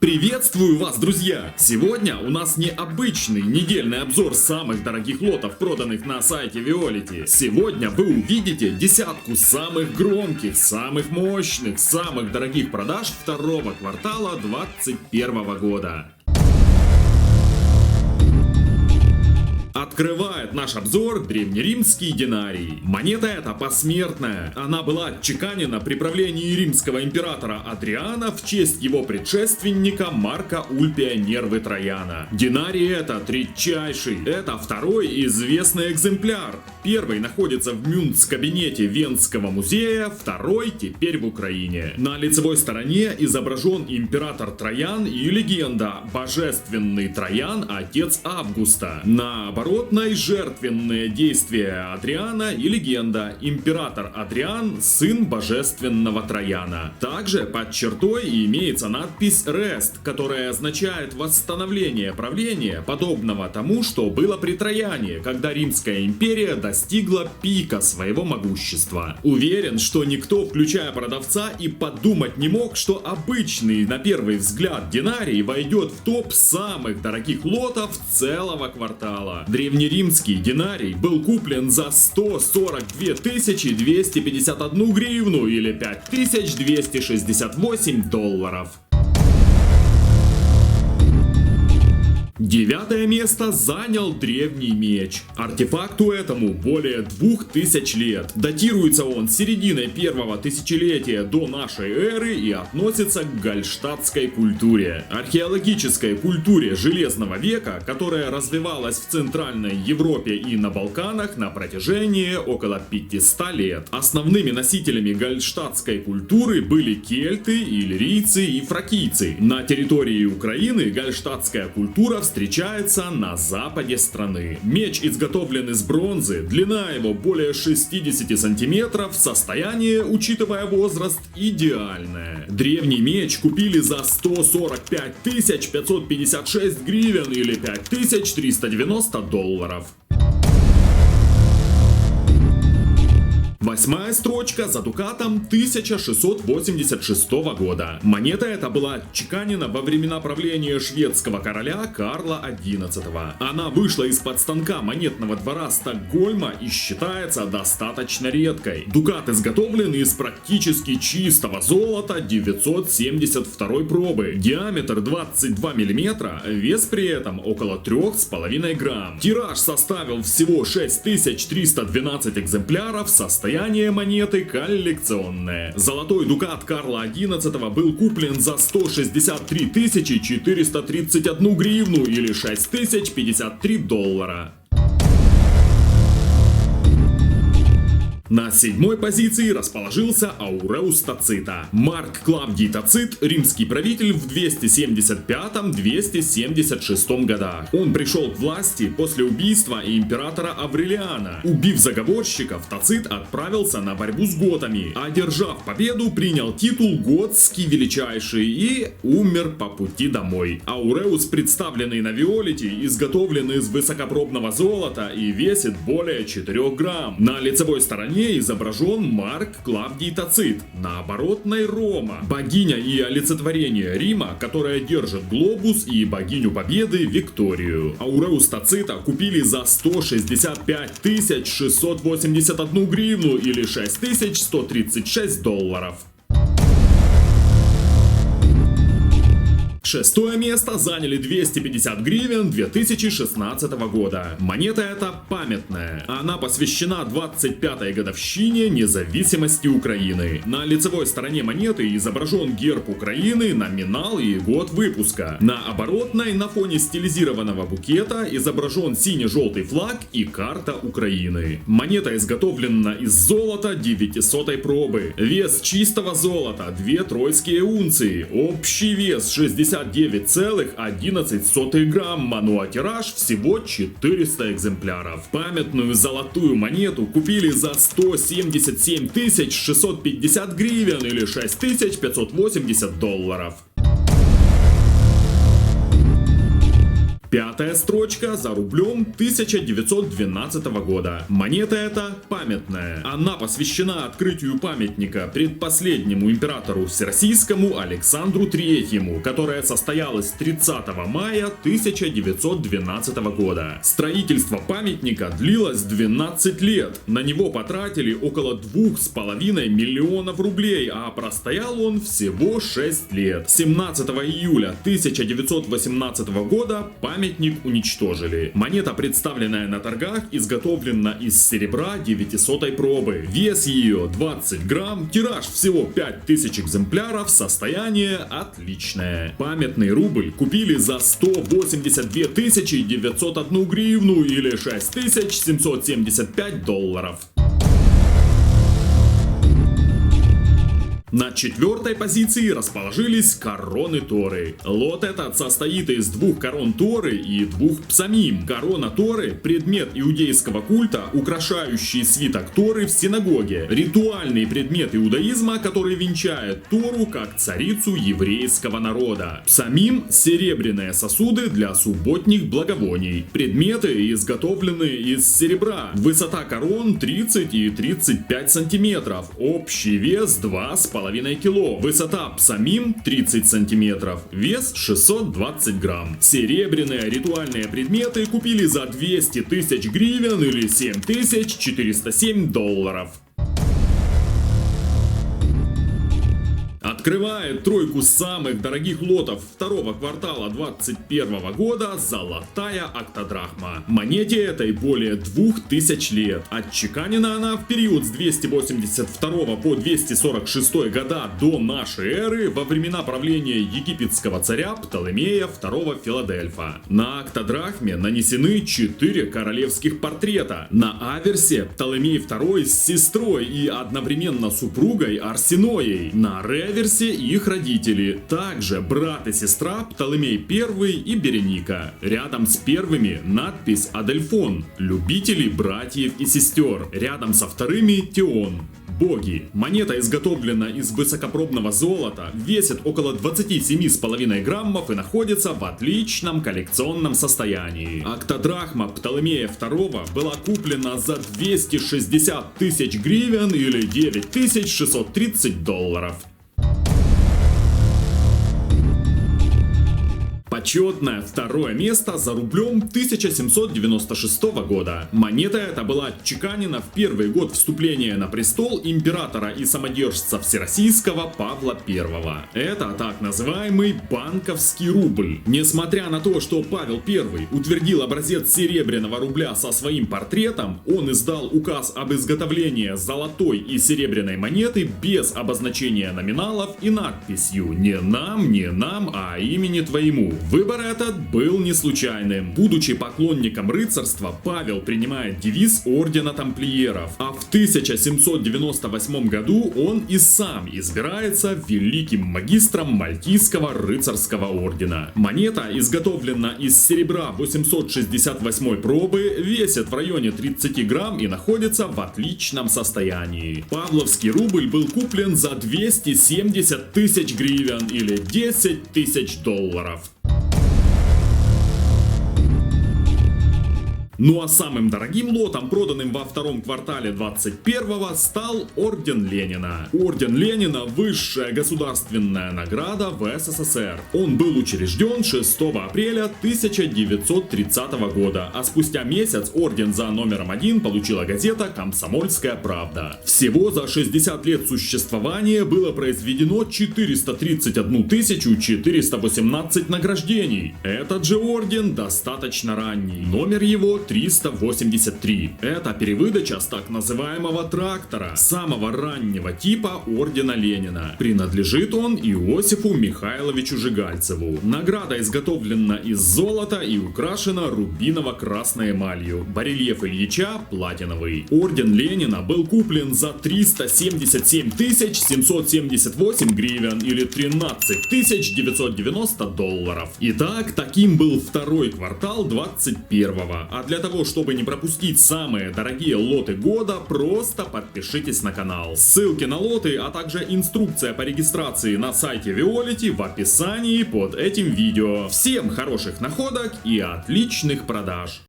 Приветствую вас, друзья! Сегодня у нас необычный недельный обзор самых дорогих лотов, проданных на сайте Виолити. Сегодня вы увидите десятку самых громких, самых мощных, самых дорогих продаж второго квартала 2021 года. Открывает наш обзор древнеримский динарий. Монета эта посмертная. Она была отчеканена при правлении римского императора Адриана в честь его предшественника Марка Ульпия Нервы Трояна. Динарий это редчайший. Это второй известный экземпляр. Первый находится в Мюнц-кабинете Венского музея, второй теперь в Украине. На лицевой стороне изображен император Троян и легенда «Божественный Троян, отец Августа». На оборотной жертвенные действия Адриана и легенда «Император Адриан, сын божественного Трояна». Также под чертой имеется надпись «Рест», которая означает восстановление правления, подобного тому, что было при Трояне, когда Римская империя достигла пика своего могущества. Уверен, что никто, включая продавца, и подумать не мог, что обычный, на первый взгляд, динарий войдет в топ самых дорогих лотов целого квартала. Древнеримский динарий был куплен за 142 251 гривну или 5268 долларов. Девятое место занял древний меч. Артефакту этому более 2000 лет. Датируется он серединой первого тысячелетия до нашей эры и относится к гальштатской культуре. Археологической культуре Железного века, которая развивалась в Центральной Европе и на Балканах на протяжении около 500 лет. Основными носителями гальштатской культуры были кельты, иллирийцы и фракийцы. На территории Украины гальштатская культура встречается на западе страны. Меч изготовлен из бронзы, длина его более 60 сантиметров, состояние, учитывая возраст, идеальное. Древний меч купили за 145 556 гривен или 5390 долларов. Восьмая строчка за дукатом 1686 года. Монета эта была отчеканена во времена правления шведского короля Карла XI. Она вышла из-под станка монетного двора Стокгольма и считается достаточно редкой. Дукат изготовлен из практически чистого золота 972 пробы. Диаметр 22 мм, вес при этом около 3,5 грамм. Тираж составил всего 6312 экземпляров, состояние монеты коллекционное. Золотой дукат Карла XI был куплен за 163 431 гривну или 6053 доллара. На седьмой позиции расположился Ауреус Тацита. Марк Клавдий Тацит – римский правитель в 275-276 годах. Он пришел к власти после убийства императора Аврелиана. Убив заговорщиков, Тацит отправился на борьбу с готами. Одержав победу, принял титул «Готский величайший» и умер по пути домой. Ауреус, представленный на Виолити, изготовлен из высокопробного золота и весит более 4 грамм. На лицевой стороне изображен Марк Клавдий Тацит, на оборотной Рома, богиня и олицетворение Рима, которая держит глобус, и богиню победы Викторию. Ауреус Тацита купили за 165 681 гривну или 6136 долларов. Шестое место заняли 250 гривен 2016 года. Монета эта памятная. Она посвящена 25-й годовщине независимости Украины. На лицевой стороне монеты изображен герб Украины, номинал и год выпуска. На оборотной на фоне стилизированного букета изображен сине-желтый флаг и карта Украины. Монета изготовлена из золота 900 пробы. Вес чистого золота 2 тройские унции. Общий вес 69,11 грамма, ну а тираж всего 400 экземпляров. Памятную золотую монету купили за 177 650 гривен или 6580 долларов. Пятая строчка за рублем 1912 года. Монета эта памятная. Она посвящена открытию памятника предпоследнему императору всероссийскому Александру III, которое состоялось 30 мая 1912 года. Строительство памятника длилось 12 лет. На него потратили около 2,5 миллионов рублей, а простоял он всего 6 лет. 17 июля 1918 года памятник уничтожили. Монета, представленная на торгах, изготовлена из серебра 900-й пробы. Вес ее 20 грамм, тираж всего 5000 экземпляров, состояние отличное. Памятный рубль купили за 182 901 гривну или 6775 долларов. На четвертой позиции расположились короны Торы. Лот этот состоит из 2 корон Торы и 2 псамим. Корона Торы – предмет иудейского культа, украшающий свиток Торы в синагоге. Ритуальный предмет иудаизма, который венчает Тору как царицу еврейского народа. Псамим – серебряные сосуды для субботних благовоний. Предметы изготовлены из серебра. Высота корон 30 и 35 сантиметров. Общий вес 2,5 кило. Высота псамим 30 сантиметров. Вес 620 грамм. Серебряные ритуальные предметы купили за 200 тысяч гривен или 7407 долларов. Открывает тройку самых дорогих лотов второго квартала 2021 года золотая октодрахма. Монете этой более 2000 лет. Отчеканена она в период с 282 по 246 года до нашей эры во времена правления египетского царя Птолемея II Филадельфа. На октодрахме нанесены 4 королевских портрета. На аверсе Птолемей II с сестрой и одновременно супругой Арсеноей. На реверсе их родители, также брат и сестра Птолемей I и Береника. Рядом с первыми надпись Адельфон, любители братьев и сестер. Рядом со вторыми Теон, боги. Монета изготовлена из высокопробного золота, весит около 27,5 граммов и находится в отличном коллекционном состоянии. Октодрахма Птолемея II была куплена за 260 тысяч гривен или 9630 долларов. Почетное второе место за рублем 1796 года. Монета эта была отчеканена в первый год вступления на престол императора и самодержца Всероссийского Павла I. Это так называемый банковский рубль. Несмотря на то, что Павел I утвердил образец серебряного рубля со своим портретом, он издал указ об изготовлении золотой и серебряной монеты без обозначения номиналов и надписью «Не нам, а имени твоему». Выбор этот был не случайным. Будучи поклонником рыцарства, Павел принимает девиз ордена тамплиеров, а в 1798 году он и сам избирается великим магистром Мальтийского рыцарского ордена. Монета изготовлена из серебра 868 пробы, весит в районе 30 грамм и находится в отличном состоянии. Павловский рубль был куплен за 270 тысяч гривен или 10 тысяч долларов. Ну а самым дорогим лотом, проданным во втором квартале 2021-го, стал Орден Ленина. Орден Ленина – высшая государственная награда в СССР. Он был учрежден 6 апреля 1930 года, а спустя месяц орден за номером 1 получила газета «Комсомольская правда». Всего за 60 лет существования было произведено 431 418 награждений. Этот же орден достаточно ранний. Номер его 383. Это перевыдача с так называемого трактора, самого раннего типа ордена Ленина. Принадлежит он Иосифу Михайловичу Жигальцеву. Награда изготовлена из золота и украшена рубиново-красной эмалью. Барельеф Ильича платиновый. Орден Ленина был куплен за 377 778 гривен или 13 990 долларов. Итак, таким был второй квартал 21-го. А для для того, чтобы не пропустить самые дорогие лоты года, просто подпишитесь на канал. Ссылки на лоты, а также инструкция по регистрации на сайте Violet в описании под этим видео. Всем хороших находок и отличных продаж!